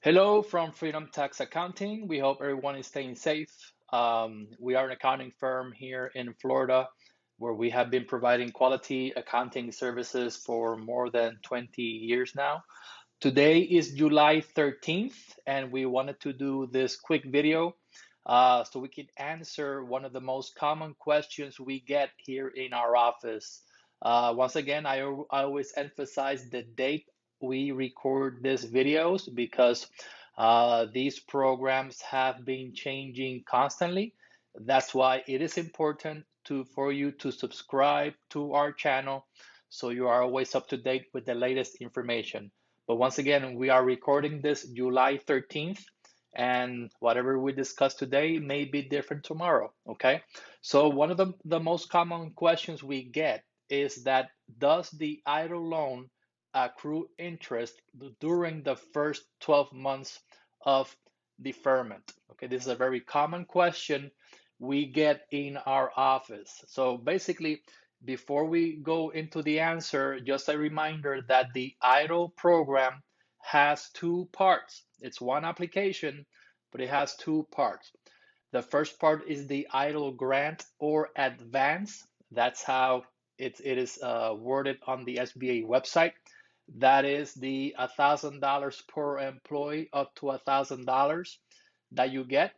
Hello from Freedomtax Accounting. We hope everyone is staying safe. We are an accounting firm here in Florida where we have been providing quality accounting services for more than 20 years now. Today is July 13th, and we wanted to do this quick video so we can answer one of the most common questions we get here in our office. Once again, I always emphasize the date we record these videos because these programs have been changing constantly. That's why it is important for you to subscribe to our channel so you are always up to date with the latest information. But once again, we are recording this July 13th, and whatever we discuss today may be different tomorrow, okay? So one of the most common questions we get is that does the idle loan accrue interest during the first 12 months of deferment? Okay, this is a very common question we get in our office. So basically, before we go into the answer, just a reminder that the EIDL program has two parts. It's one application, but it has two parts. The first part is the EIDL grant or advance. That's how it is worded on the SBA website. That is the $1,000 per employee up to $1,000 that you get,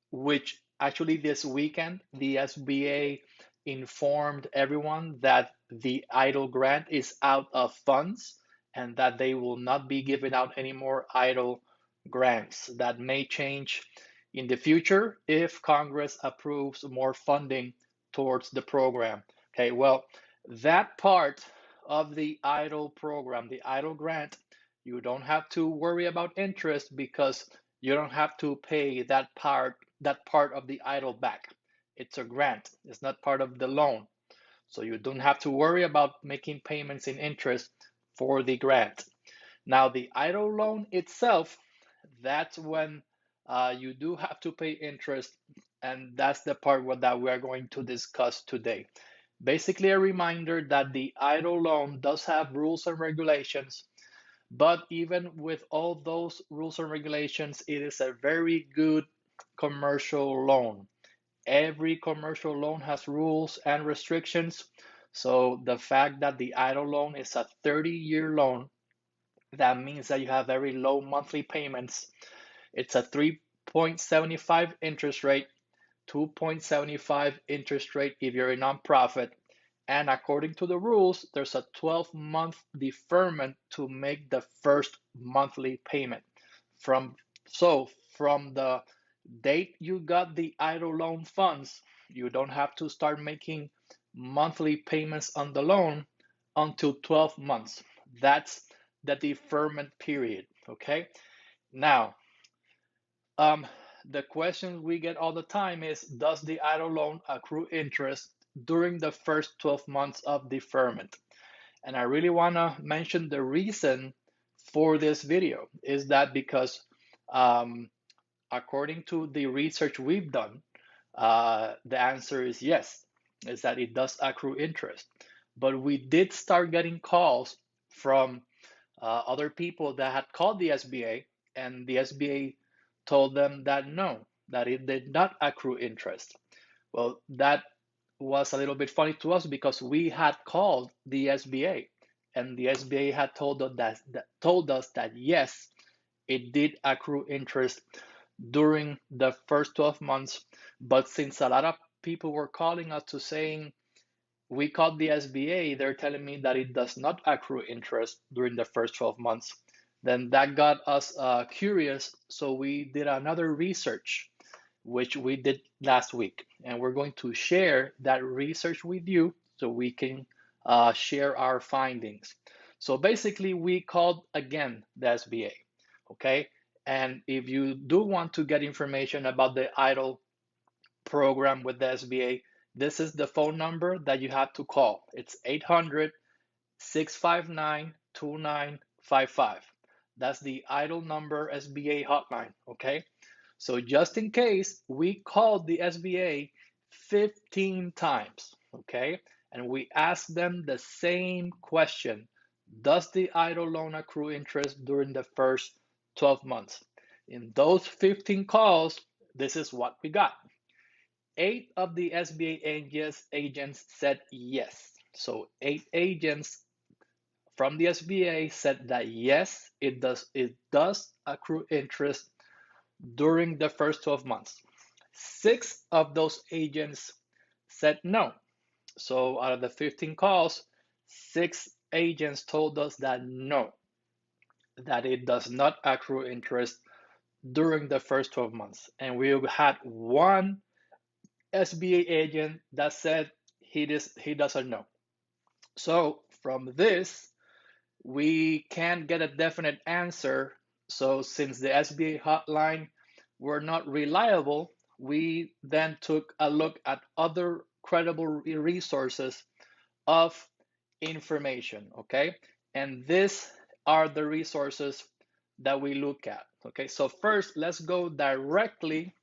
which actually this weekend the SBA informed everyone that the EIDL grant is out of funds and that they will not be giving out any more EIDL grants. That may change in the future if Congress approves more funding towards the program. Okay, well, that part of the EIDL program, the EIDL grant, you don't have to worry about interest because you don't have to pay that part of the EIDL back. It's a grant. It's not part of the loan. So you don't have to worry about making payments in interest for the grant. Now, the EIDL loan itself, that's when you do have to pay interest, and that's the part that we are going to discuss today. Basically, a reminder that the EIDL loan does have rules and regulations, but even with all those rules and regulations, it is a very good commercial loan. Every commercial loan has rules and restrictions. So the fact that the EIDL loan is a 30-year loan, that means that you have very low monthly payments. It's a 3.75 interest rate, 2.75 interest rate if you're a nonprofit. And according to the rules, there's a 12-month deferment to make the first monthly payment. From the date you got the EIDL loan funds, you don't have to start making monthly payments on the loan until 12 months. That's the deferment period. Okay. Now, the question we get all the time is, does the EIDL loan accrue interest during the first 12 months of deferment? And I really want to mention the reason for this video is that because according to the research we've done, the answer is yes, is that it does accrue interest. But we did start getting calls from other people that had called the SBA, and the SBA told them that no, that it did not accrue interest. Well, that was a little bit funny to us because we had called the SBA, and the SBA had told us that yes, it did accrue interest during the first 12 months. But since a lot of people were calling us to saying we called the SBA, they're telling me that it does not accrue interest during the first 12 months, then that got us curious. So we did another research, which we did last week. And we're going to share that research with you so we can share our findings. So basically, we called again the SBA, okay? And if you do want to get information about the EIDL program with the SBA, this is the phone number that you have to call. It's 800-659-2955. That's the EIDL number SBA hotline, okay? So just in case, we called the SBA 15 times, okay? And we asked them the same question. Does the EIDL loan accrue interest during the first 12 months. In those 15 calls, this is what we got. 8 of the SBA agents said yes. So 8 agents from the SBA said that yes, it does accrue interest during the first 12 months. 6 of those agents said no. So out of the 15 calls, 6 agents told us that no, that it does not accrue interest during the first 12 months. And we had one SBA agent that said he doesn't know. So from this, we can't get a definite answer. So since the SBA hotline were not reliable, we then took a look at other credible resources of information, okay? And these are the resources that we look at, okay? So first, let's go directly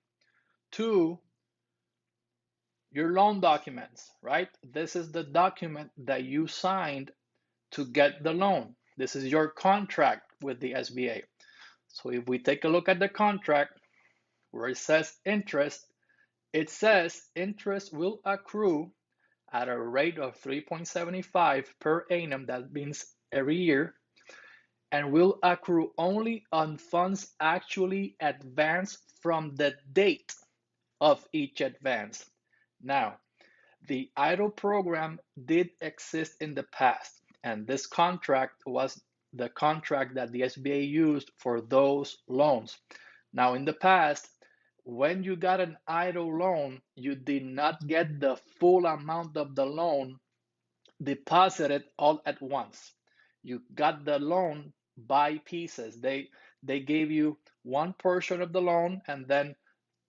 to your loan documents, right? This is the document that you signed to get the loan. This is your contract with the SBA. So if we take a look at the contract where it says interest, it says interest will accrue at a rate of 3.75 per annum, that means every year, and will accrue only on funds actually advanced from the date of each advance. Now, the EIDL program did exist in the past, and this contract was the contract that the SBA used for those loans. Now, in the past, when you got an EIDL loan, you did not get the full amount of the loan deposited all at once. You got the loan by pieces. They gave you one portion of the loan, and then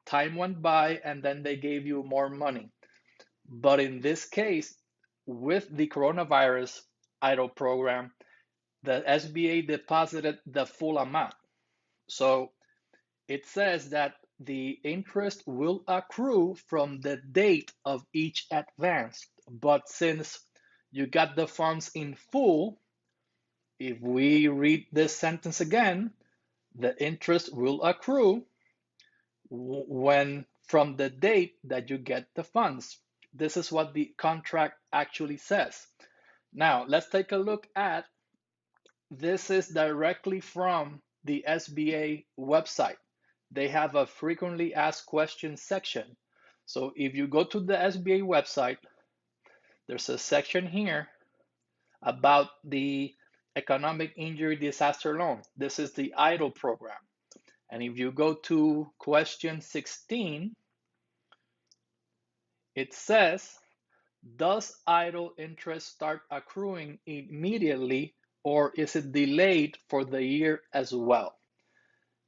time went by, and then they gave you more money. But in this case, with the coronavirus EIDL program, the SBA deposited the full amount. So it says that the interest will accrue from the date of each advance. But since you got the funds in full, if we read this sentence again, the interest will accrue when from the date that you get the funds. This is what the contract actually says. Now, let's take a look at this. Is directly from the SBA website. They have a frequently asked questions section. So if you go to the SBA website, there's a section here about the economic injury disaster loan. This is the EIDL program. And if you go to question 16, it says, does EIDL interest start accruing immediately, or is it delayed for the year as well?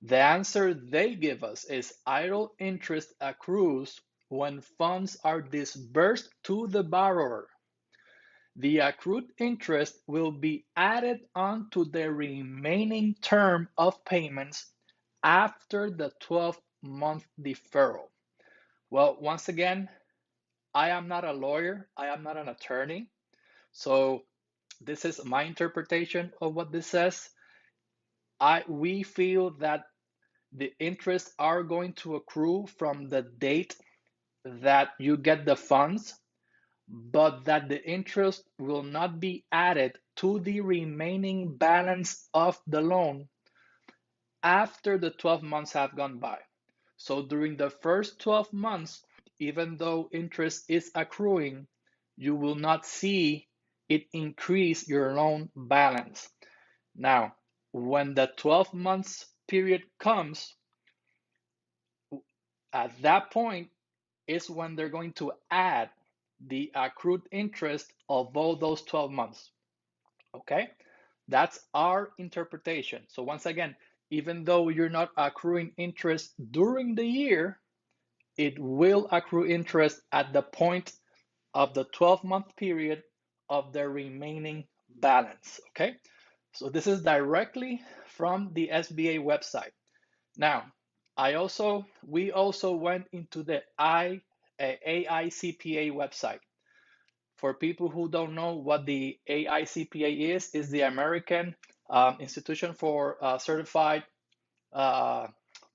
The answer they give us is EIDL interest accrues when funds are disbursed to the borrower. The accrued interest will be added onto the remaining term of payments after the 12-month deferral. Well, once again, I am not a lawyer, I am not an attorney, so this is my interpretation of what this says. We feel that the interests are going to accrue from the date that you get the funds, but that the interest will not be added to the remaining balance of the loan after the 12 months have gone by. So during the first 12 months, even though interest is accruing, you will not see it increase your loan balance. Now, when the 12 months period comes, at that point is when they're going to add the accrued interest of all those 12 months. Okay? That's our interpretation. So once again, even though you're not accruing interest during the year, it will accrue interest at the point of the 12-month period of the remaining balance. Okay? So this is directly from the SBA website. Now, we also went into the AICPA website. For people who don't know what the AICPA is the American Institution for Certified uh,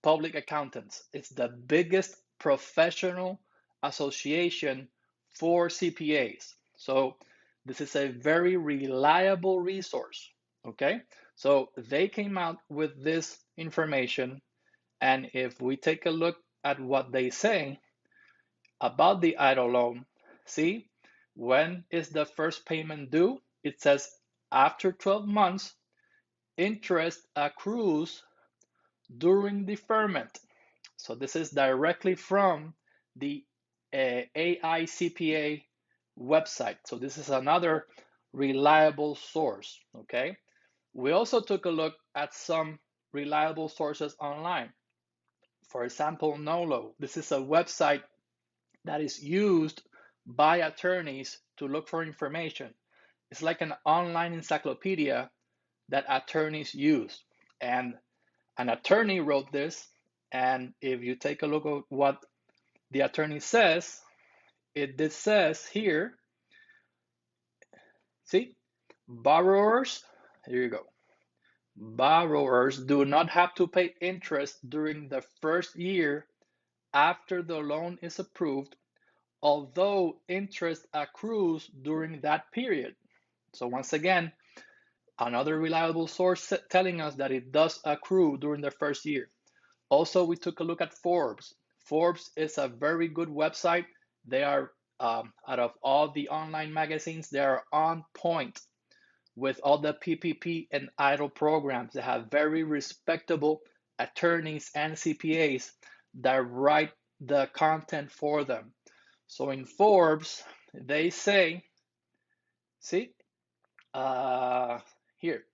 Public Accountants. It's the biggest professional association for CPAs. So this is a very reliable resource. Okay, so they came out with this information, and if we take a look at what they say about the idle loan, see, when is the first payment due? It says after 12 months, interest accrues during deferment. So this is directly from the AICPA website. So this is another reliable source, okay? We also took a look at some reliable sources online. For example, NOLO. This is a website that is used by attorneys to look for information. It's like an online encyclopedia that attorneys use. And an attorney wrote this, and if you take a look at what the attorney says, it says here, see, borrowers, here you go. Borrowers do not have to pay interest during the first year after the loan is approved, although interest accrues during that period. So once again, another reliable source telling us that it does accrue during the first year. Also, we took a look at Forbes. Forbes is a very good website. They are, out of all the online magazines, they are on point with all the PPP and EIDL programs. They have very respectable attorneys and CPAs that write the content for them. So in Forbes, they say, see, here,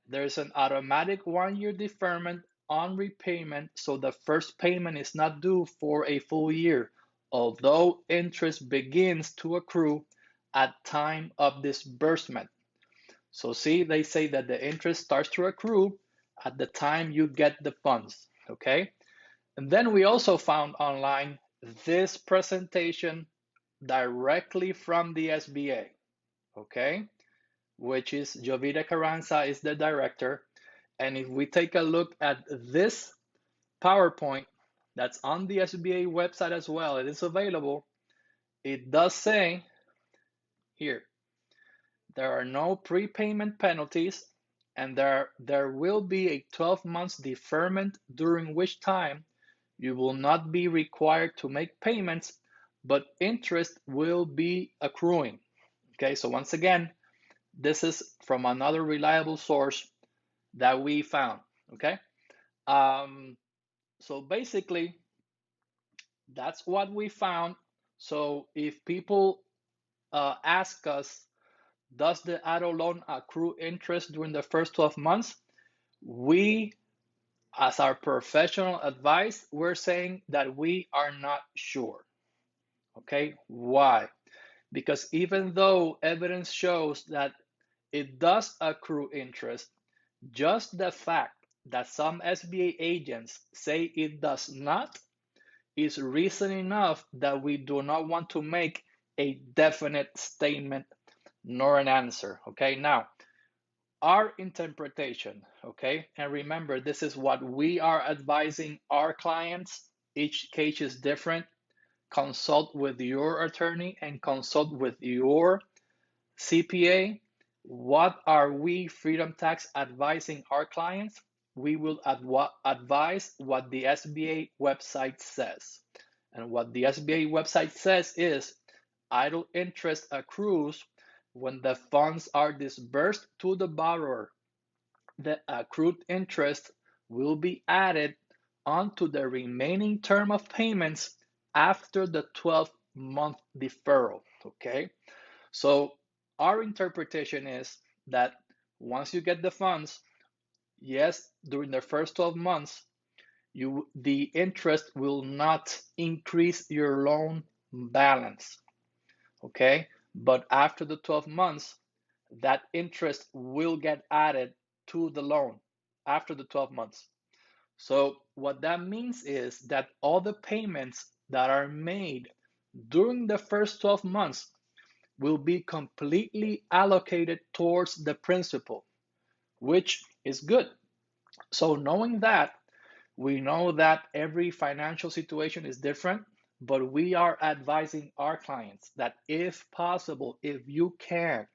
there's an automatic 1-year deferment on repayment, so the first payment is not due for a full year, although interest begins to accrue at time of disbursement. So see, they say that the interest starts to accrue at the time you get the funds, okay? And then we also found online this presentation directly from the SBA, okay? Which is Jovita Carranza is the director. And if we take a look at this PowerPoint that's on the SBA website as well, it is available. It does say here, there are no prepayment penalties, and there will be a 12 months deferment during which time you will not be required to make payments, but interest will be accruing. Okay, so once again, this is from another reliable source that we found. Okay, so basically, that's what we found. So if people ask us, does the idle loan accrue interest during the first 12 months? We, as our professional advice, we're saying that we are not sure. Okay, why? Because even though evidence shows that it does accrue interest, just the fact that some SBA agents say it does not is reason enough that we do not want to make a definite statement nor an answer. Okay, now our interpretation, okay, and remember, this is what we are advising our clients. Each case is different. Consult with your attorney and consult with your CPA. What are we, Freedomtax, advising our clients? We will advise what the SBA website says. And what the SBA website says is idle interest accrues when the funds are disbursed to the borrower. The accrued interest will be added onto the remaining term of payments after the 12-month deferral. Okay, so our interpretation is that once you get the funds, yes, during the first 12 months, the interest will not increase your loan balance. Okay, but after the 12 months, that interest will get added to the loan after the 12 months. So what that means is that all the payments that are made during the first 12 months will be completely allocated towards the principal, which is good. So knowing that, we know that every financial situation is different, but we are advising our clients that if possible, if you can,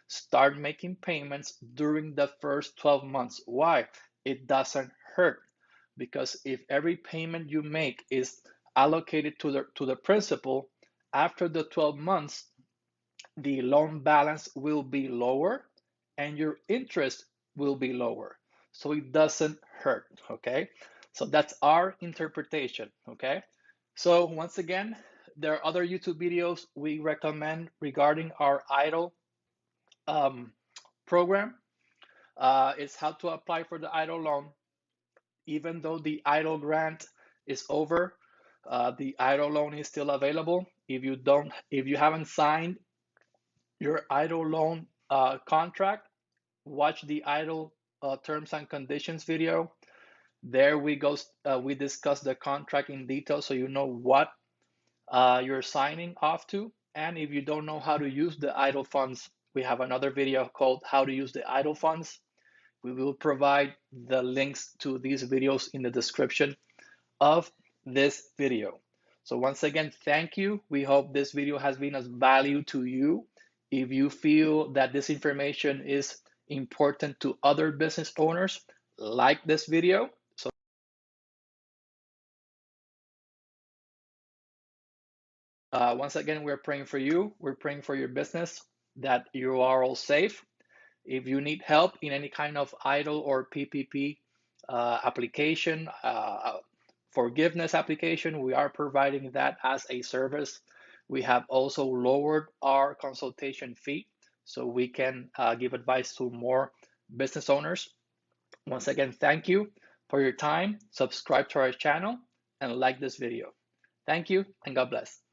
start making payments during the first 12 months. Why? It doesn't hurt, because if every payment you make is allocated to the principal, after the 12 months, the loan balance will be lower and your interest will be lower. So it doesn't hurt, okay? So that's our interpretation, okay? So once again, there are other YouTube videos we recommend regarding our EIDL program. It's how to apply for the EIDL loan. Even though the EIDL grant is over, the EIDL loan is still available. If you haven't signed your EIDL loan contract, watch the EIDL terms and conditions video. There we discuss the contract in detail, so you know what you're signing off to. And if you don't know how to use the EIDL funds, we have another video called How to Use the EIDL Funds. We will provide the links to these videos in the description of this video. So once again, thank you. We hope this video has been of value to you. If you feel that this information is important to other business owners, like this video. So once again, we're praying for you. We're praying for your business, that you are all safe. If you need help in any kind of EIDL or PPP application, forgiveness application, we are providing that as a service. We have also lowered our consultation fee so we can give advice to more business owners. Once again, thank you for your time. Subscribe to our channel and like this video. Thank you and God bless.